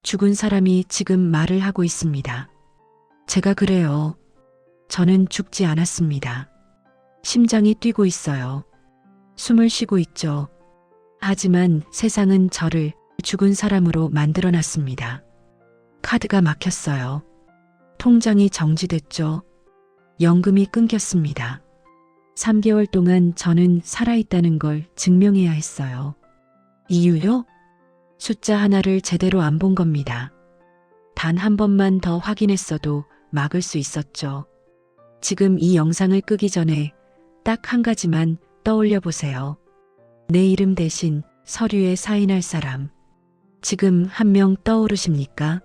죽은 사람이 지금 말을 하고 있습니다. 제가 그래요. 저는 죽지 않았습니다. 심장이 뛰고 있어요. 숨을 쉬고 있죠. 하지만 세상은 저를 죽은 사람으로 만들어 놨습니다. 카드가 막혔어요. 통장이 정지됐죠. 연금이 끊겼습니다. 3개월 동안 저는 살아있다는 걸 증명해야 했어요. 이유요? 숫자 하나를 제대로 안 본 겁니다. 단 한 번만 더 확인했어도 막을 수 있었죠. 지금 이 영상을 끄기 전에 딱 한 가지만 떠올려 보세요. 내 이름 대신 서류에 사인할 사람. 지금 한 명 떠오르십니까?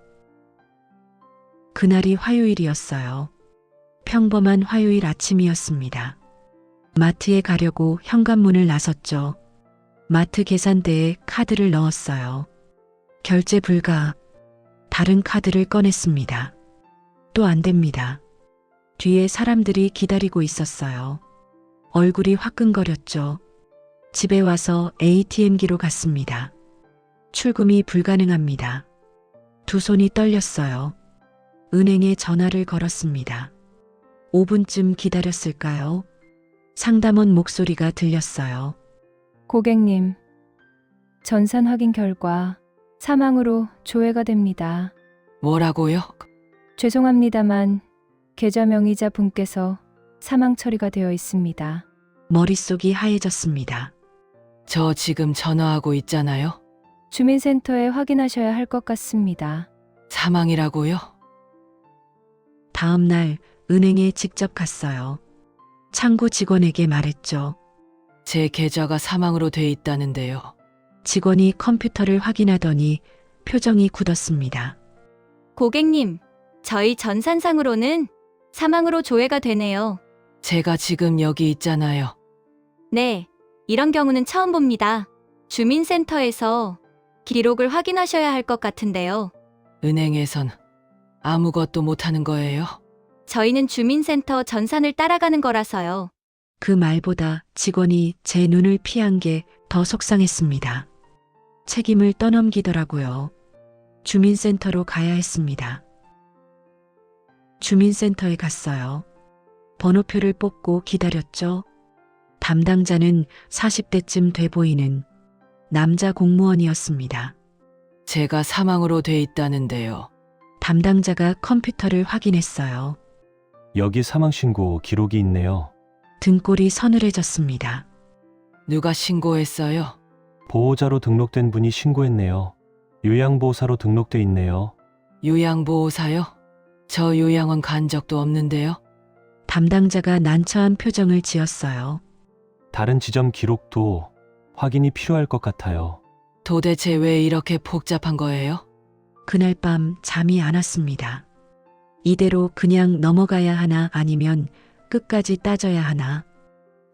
그날이 화요일이었어요. 평범한 화요일 아침이었습니다. 마트에 가려고 현관문을 나섰죠. 마트 계산대에 카드를 넣었어요. 결제 불가. 다른 카드를 꺼냈습니다. 또 안 됩니다. 뒤에 사람들이 기다리고 있었어요. 얼굴이 화끈거렸죠. 집에 와서 ATM기로 갔습니다. 출금이 불가능합니다. 두 손이 떨렸어요. 은행에 전화를 걸었습니다. 5분쯤 기다렸을까요? 상담원 목소리가 들렸어요. 고객님, 전산 확인 결과 사망으로 조회가 됩니다. 뭐라고요? 죄송합니다만 계좌 명의자 분께서 사망 처리가 되어 있습니다. 머릿속이 하얘졌습니다. 저 지금 전화하고 있잖아요. 주민센터에 확인하셔야 할 것 같습니다. 사망이라고요? 다음 날 은행에 직접 갔어요. 창구 직원에게 말했죠. 제 계좌가 사망으로 돼 있다는데요. 직원이 컴퓨터를 확인하더니 표정이 굳었습니다. 고객님, 저희 전산상으로는 사망으로 조회가 되네요. 제가 지금 여기 있잖아요. 네, 이런 경우는 처음 봅니다. 주민센터에서 기록을 확인하셔야 할 것 같은데요. 은행에선 아무것도 못하는 거예요. 저희는 주민센터 전산을 따라가는 거라서요. 그 말보다 직원이 제 눈을 피한 게 더 속상했습니다. 책임을 떠넘기더라고요. 주민센터로 가야 했습니다. 주민센터에 갔어요. 번호표를 뽑고 기다렸죠. 담당자는 40대쯤 돼 보이는 남자 공무원이었습니다. 제가 사망으로 돼 있다는데요. 담당자가 컴퓨터를 확인했어요. 여기 사망신고 기록이 있네요. 등골이 서늘해졌습니다. 누가 신고했어요? 보호자로 등록된 분이 신고했네요. 요양보호사로 등록돼 있네요. 요양보호사요? 저 요양원 간 적도 없는데요. 담당자가 난처한 표정을 지었어요. 다른 지점 기록도 확인이 필요할 것 같아요. 도대체 왜 이렇게 복잡한 거예요? 그날 밤 잠이 안 왔습니다. 이대로 그냥 넘어가야 하나 아니면 끝까지 따져야 하나.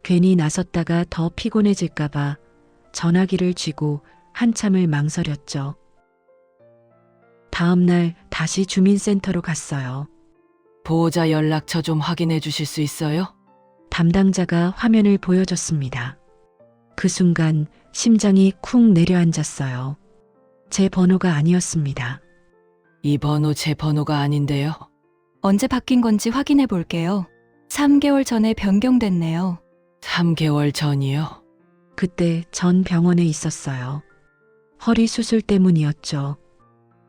괜히 나섰다가 더 피곤해질까봐 전화기를 쥐고 한참을 망설였죠. 다음 날 다시 주민센터로 갔어요. 보호자 연락처 좀 확인해 주실 수 있어요? 담당자가 화면을 보여줬습니다. 그 순간 심장이 쿵 내려앉았어요. 제 번호가 아니었습니다. 이 번호 제 번호가 아닌데요. 언제 바뀐 건지 확인해 볼게요. 3개월 전에 변경됐네요. 3개월 전이요. 그때 전 병원에 있었어요. 허리 수술 때문이었죠.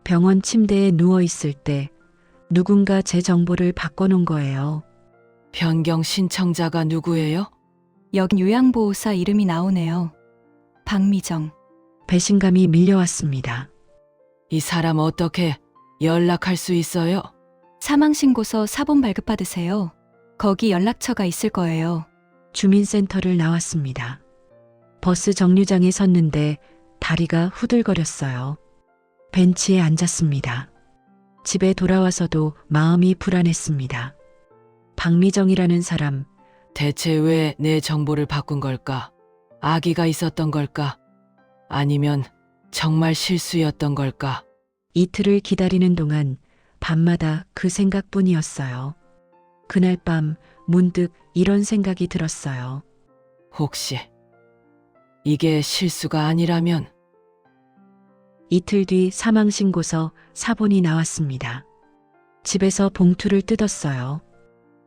병원 침대에 누워 있을 때 누군가 제 정보를 바꿔놓은 거예요. 변경 신청자가 누구예요? 여긴 요양보호사 이름이 나오네요. 박미정. 배신감이 밀려왔습니다. 이 사람 어떻게 연락할 수 있어요? 사망신고서 사본 발급받으세요. 거기 연락처가 있을 거예요. 주민센터를 나왔습니다. 버스 정류장에 섰는데 다리가 후들거렸어요. 벤치에 앉았습니다. 집에 돌아와서도 마음이 불안했습니다. 박미정이라는 사람, 대체 왜 내 정보를 바꾼 걸까? 아기가 있었던 걸까? 아니면 정말 실수였던 걸까? 이틀을 기다리는 동안 밤마다 그 생각뿐이었어요. 그날 밤 문득 이런 생각이 들었어요. 혹시 이게 실수가 아니라면 이틀 뒤 사망신고서 사본이 나왔습니다. 집에서 봉투를 뜯었어요.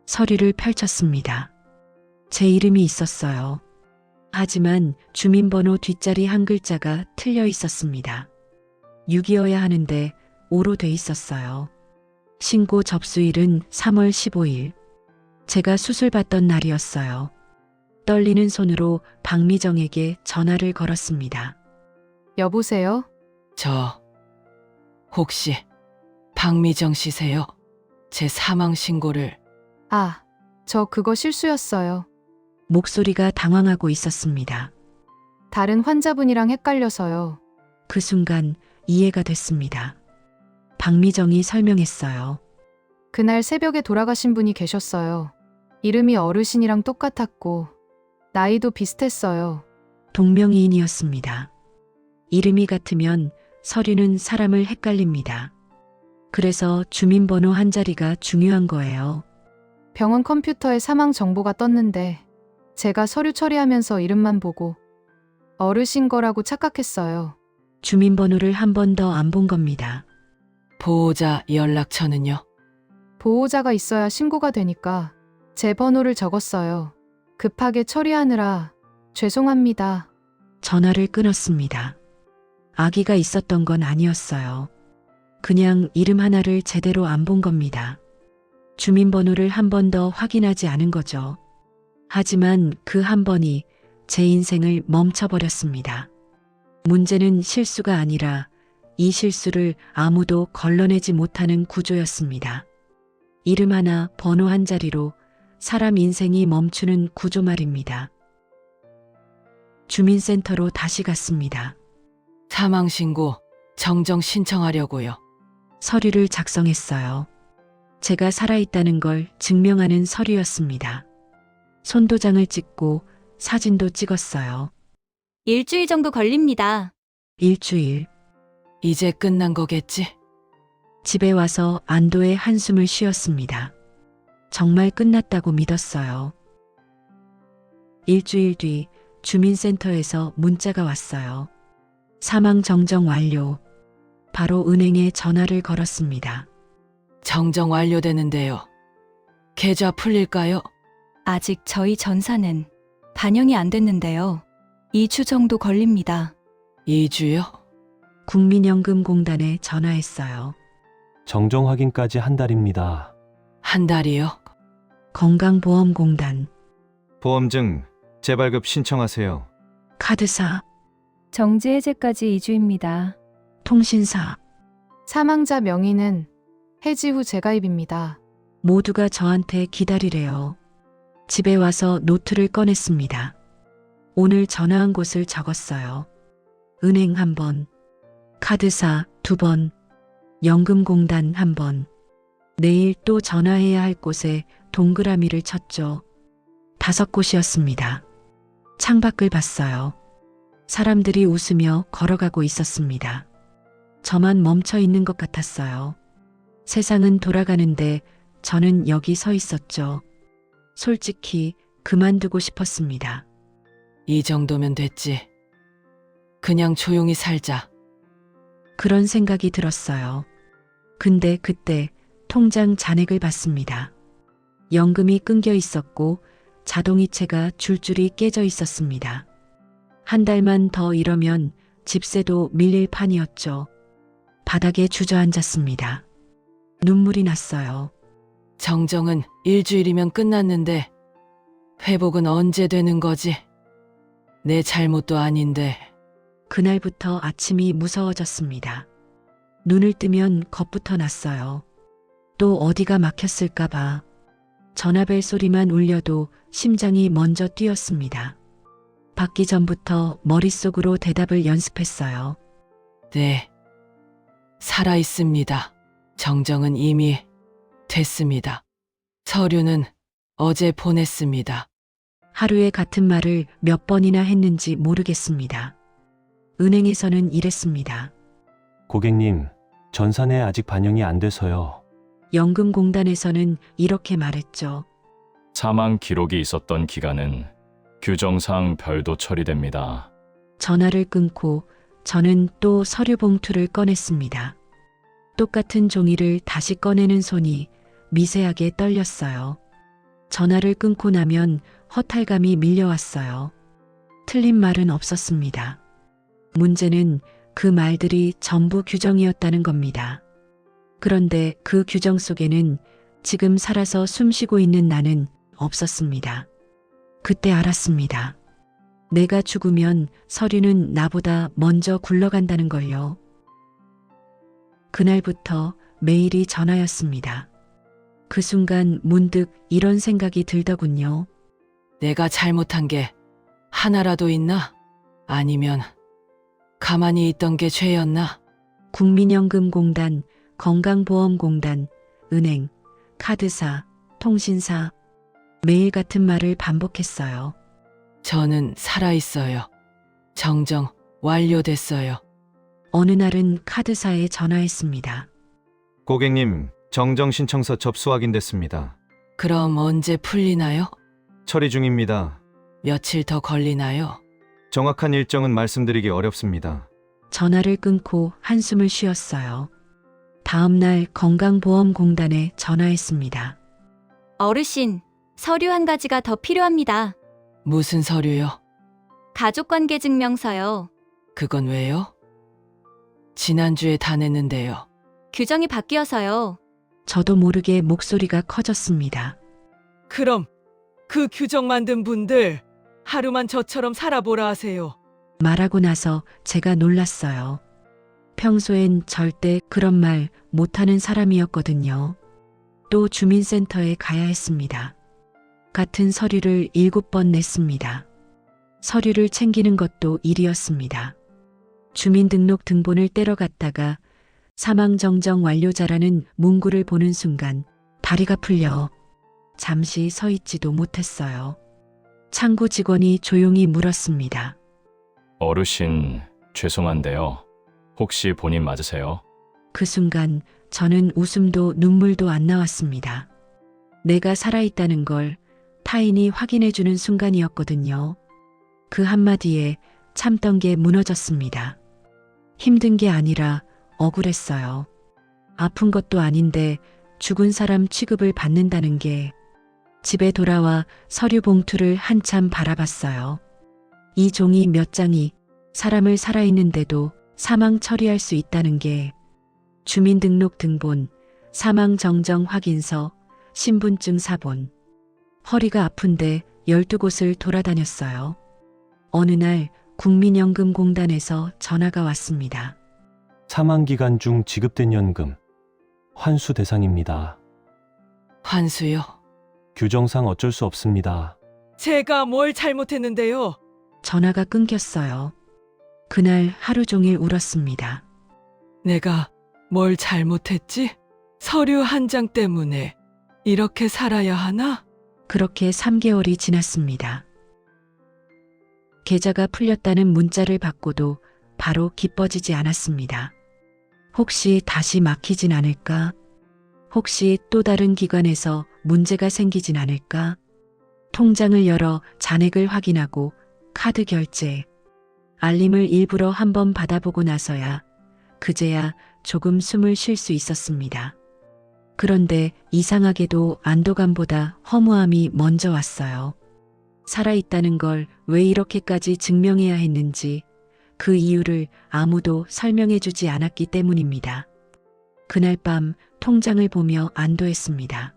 서류를 펼쳤습니다. 제 이름이 있었어요. 하지만 주민번호 뒷자리 한 글자가 틀려 있었습니다. 6이어야 하는데 5로 돼 있었어요. 신고 접수일은 3월 15일. 제가 수술 받던 날이었어요. 떨리는 손으로 박미정에게 전화를 걸었습니다. 여보세요? 혹시 박미정 씨세요? 제 사망 신고를. 아, 저 그거 실수였어요. 목소리가 당황하고 있었습니다. 다른 환자분이랑 헷갈려서요. 그 순간 이해가 됐습니다. 박미정이 설명했어요. 그날 새벽에 돌아가신 분이 계셨어요. 이름이 어르신이랑 똑같았고, 나이도 비슷했어요. 동명이인이었습니다. 이름이 같으면 서류는 사람을 헷갈립니다. 그래서 주민번호 한 자리가 중요한 거예요. 병원 컴퓨터에 사망 정보가 떴는데, 제가 서류 처리하면서 이름만 보고 어르신 거라고 착각했어요. 주민번호를 한 번 더 안 본 겁니다. 보호자 연락처는요? 보호자가 있어야 신고가 되니까 제 번호를 적었어요. 급하게 처리하느라 죄송합니다. 전화를 끊었습니다. 아기가 있었던 건 아니었어요. 그냥 이름 하나를 제대로 안 본 겁니다. 주민번호를 한 번 더 확인하지 않은 거죠. 하지만 그 한 번이 제 인생을 멈춰버렸습니다. 문제는 실수가 아니라 이 실수를 아무도 걸러내지 못하는 구조였습니다. 이름 하나, 번호 한 자리로 사람 인생이 멈추는 구조 말입니다. 주민센터로 다시 갔습니다. 사망 신고 정정 신청하려고요. 서류를 작성했어요. 제가 살아있다는 걸 증명하는 서류였습니다. 손도장을 찍고 사진도 찍었어요. 일주일 정도 걸립니다. 일주일. 이제 끝난 거겠지? 집에 와서 안도의 한숨을 쉬었습니다. 정말 끝났다고 믿었어요. 일주일 뒤 주민센터에서 문자가 왔어요. 사망 정정 완료. 바로 은행에 전화를 걸었습니다. 정정 완료되는데요. 계좌 풀릴까요? 아직 저희 전사는 반영이 안 됐는데요. 2주 정도 걸립니다. 2주요? 국민연금공단에 전화했어요. 정정 확인까지 한 달입니다. 한 달이요? 건강보험공단, 보험증 재발급 신청하세요. 카드사, 정지 해제까지 2주입니다. 통신사, 사망자 명의는 해지 후 재가입입니다. 모두가 저한테 기다리래요. 집에 와서 노트를 꺼냈습니다. 오늘 전화한 곳을 적었어요. 은행 1번, 카드사 2번, 연금공단 1번. 내일 또 전화해야 할 곳에 동그라미를 쳤죠. 5곳이었습니다. 창밖을 봤어요. 사람들이 웃으며 걸어가고 있었습니다. 저만 멈춰 있는 것 같았어요. 세상은 돌아가는데 저는 여기 서 있었죠. 솔직히 그만두고 싶었습니다. 이 정도면 됐지. 그냥 조용히 살자. 그런 생각이 들었어요. 근데 그때 통장 잔액을 봤습니다. 연금이 끊겨 있었고 자동이체가 줄줄이 깨져 있었습니다. 한 달만 더 이러면 집세도 밀릴 판이었죠. 바닥에 주저앉았습니다. 눈물이 났어요. 정정은 일주일이면 끝났는데 회복은 언제 되는 거지? 내 잘못도 아닌데. 그날부터 아침이 무서워졌습니다. 눈을 뜨면 겁부터 났어요. 또 어디가 막혔을까봐. 전화벨 소리만 울려도 심장이 먼저 뛰었습니다. 받기 전부터 머릿속으로 대답을 연습했어요. 네. 살아 있습니다. 정정은 이미 됐습니다. 서류는 어제 보냈습니다. 하루에 같은 말을 몇 번이나 했는지 모르겠습니다. 은행에서는 이랬습니다. 고객님, 전산에 아직 반영이 안 돼서요. 연금공단에서는 이렇게 말했죠. 사망 기록이 있었던 기간은 규정상 별도 처리됩니다. 전화를 끊고 저는 또 서류 봉투를 꺼냈습니다. 똑같은 종이를 다시 꺼내는 손이 미세하게 떨렸어요. 전화를 끊고 나면 허탈감이 밀려왔어요. 틀린 말은 없었습니다. 문제는 그 말들이 전부 규정이었다는 겁니다. 그런데 그 규정 속에는 지금 살아서 숨쉬고 있는 나는 없었습니다. 그때 알았습니다. 내가 죽으면 서류는 나보다 먼저 굴러간다는 걸요. 그날부터 매일이 전화였습니다. 그 순간 문득 이런 생각이 들더군요. 내가 잘못한 게 하나라도 있나? 아니면 가만히 있던 게 죄였나? 국민연금공단, 건강보험공단, 은행, 카드사, 통신사, 매일 같은 말을 반복했어요. 저는 살아있어요. 정정 완료됐어요. 어느 날은 카드사에 전화했습니다. 고객님, 정정 신청서 접수 확인됐습니다. 그럼 언제 풀리나요? 처리 중입니다. 며칠 더 걸리나요? 정확한 일정은 말씀드리기 어렵습니다. 전화를 끊고 한숨을 쉬었어요. 다음 날 건강보험공단에 전화했습니다. 어르신, 서류 한 가지가 더 필요합니다. 무슨 서류요? 가족관계 증명서요. 그건 왜요? 지난주에 다 냈는데요. 규정이 바뀌어서요. 저도 모르게 목소리가 커졌습니다. 그럼 그 규정 만든 분들 하루만 저처럼 살아보라 하세요. 말하고 나서 제가 놀랐어요. 평소엔 절대 그런 말 못하는 사람이었거든요. 또 주민센터에 가야 했습니다. 같은 서류를 7번 냈습니다. 서류를 챙기는 것도 일이었습니다. 주민등록 등본을 떼러 갔다가 사망정정 완료자라는 문구를 보는 순간 다리가 풀려 잠시 서 있지도 못했어요. 창구 직원이 조용히 물었습니다. 어르신, 죄송한데요. 혹시 본인 맞으세요? 그 순간 저는 웃음도 눈물도 안 나왔습니다. 내가 살아있다는 걸 타인이 확인해주는 순간이었거든요. 그 한마디에 참던 게 무너졌습니다. 힘든 게 아니라 억울했어요. 아픈 것도 아닌데 죽은 사람 취급을 받는다는 게. 집에 돌아와 서류 봉투를 한참 바라봤어요. 이 종이 몇 장이 사람을 살아있는데도 사망 처리할 수 있다는 게 주민등록 등본, 사망정정 확인서, 신분증 사본. 허리가 아픈데 12곳을 돌아다녔어요. 어느 날 국민연금공단에서 전화가 왔습니다. 사망기간 중 지급된 연금 환수 대상입니다. 환수요? 규정상 어쩔 수 없습니다. 제가 뭘 잘못했는데요? 전화가 끊겼어요. 그날 하루 종일 울었습니다. 내가 뭘 잘못했지? 서류 한 장 때문에 이렇게 살아야 하나? 그렇게 3개월이 지났습니다. 계좌가 풀렸다는 문자를 받고도 바로 기뻐지지 않았습니다. 혹시 다시 막히진 않을까? 혹시 또 다른 기관에서 문제가 생기진 않을까? 통장을 열어 잔액을 확인하고 카드 결제, 알림을 일부러 한번 받아보고 나서야 그제야 조금 숨을 쉴 수 있었습니다. 그런데 이상하게도 안도감보다 허무함이 먼저 왔어요. 살아있다는 걸 왜 이렇게까지 증명해야 했는지 그 이유를 아무도 설명해주지 않았기 때문입니다. 그날 밤 통장을 보며 안도했습니다.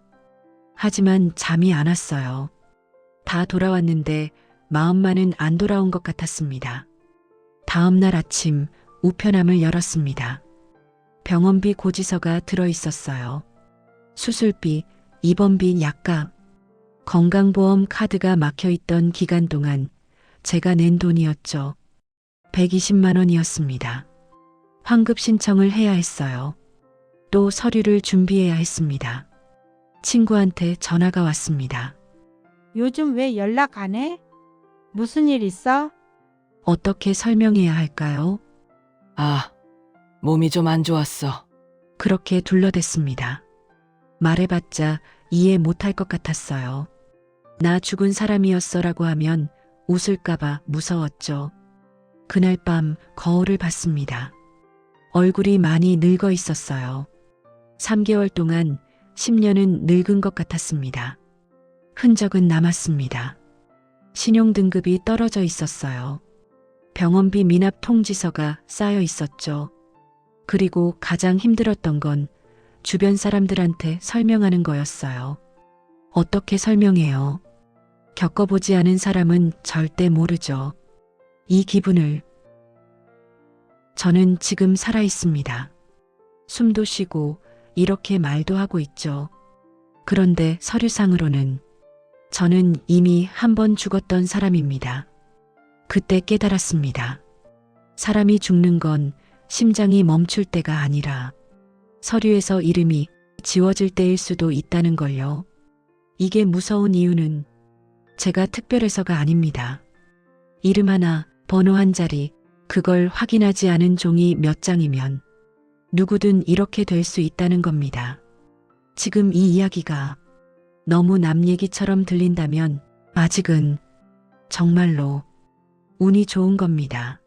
하지만 잠이 안 왔어요. 다 돌아왔는데 마음만은 안 돌아온 것 같았습니다. 다음 날 아침 우편함을 열었습니다. 병원비 고지서가 들어있었어요. 수술비, 입원비 약값, 건강보험 카드가 막혀있던 기간 동안 제가 낸 돈이었죠. 120만 원이었습니다. 환급 신청을 해야 했어요. 또 서류를 준비해야 했습니다. 친구한테 전화가 왔습니다. 요즘 왜 연락 안 해? 무슨 일 있어? 어떻게 설명해야 할까요? 아, 몸이 좀 안 좋았어. 그렇게 둘러댔습니다. 말해봤자 이해 못할 것 같았어요. 나 죽은 사람이었어라고 하면 웃을까봐 무서웠죠. 그날 밤 거울을 봤습니다. 얼굴이 많이 늙어 있었어요. 3개월 동안 10년은 늙은 것 같았습니다. 흔적은 남았습니다. 신용등급이 떨어져 있었어요. 병원비 미납 통지서가 쌓여 있었죠. 그리고 가장 힘들었던 건 주변 사람들한테 설명하는 거였어요. 어떻게 설명해요? 겪어보지 않은 사람은 절대 모르죠. 이 기분을. 저는 지금 살아 있습니다. 숨도 쉬고 이렇게 말도 하고 있죠. 그런데 서류상으로는 저는 이미 한 번 죽었던 사람입니다. 그때 깨달았습니다. 사람이 죽는 건 심장이 멈출 때가 아니라 서류에서 이름이 지워질 때일 수도 있다는 걸요. 이게 무서운 이유는 제가 특별해서가 아닙니다. 이름 하나, 번호 한 자리, 그걸 확인하지 않은 종이 몇 장이면 누구든 이렇게 될 수 있다는 겁니다. 지금 이 이야기가 너무 남 얘기처럼 들린다면 아직은 정말로 운이 좋은 겁니다.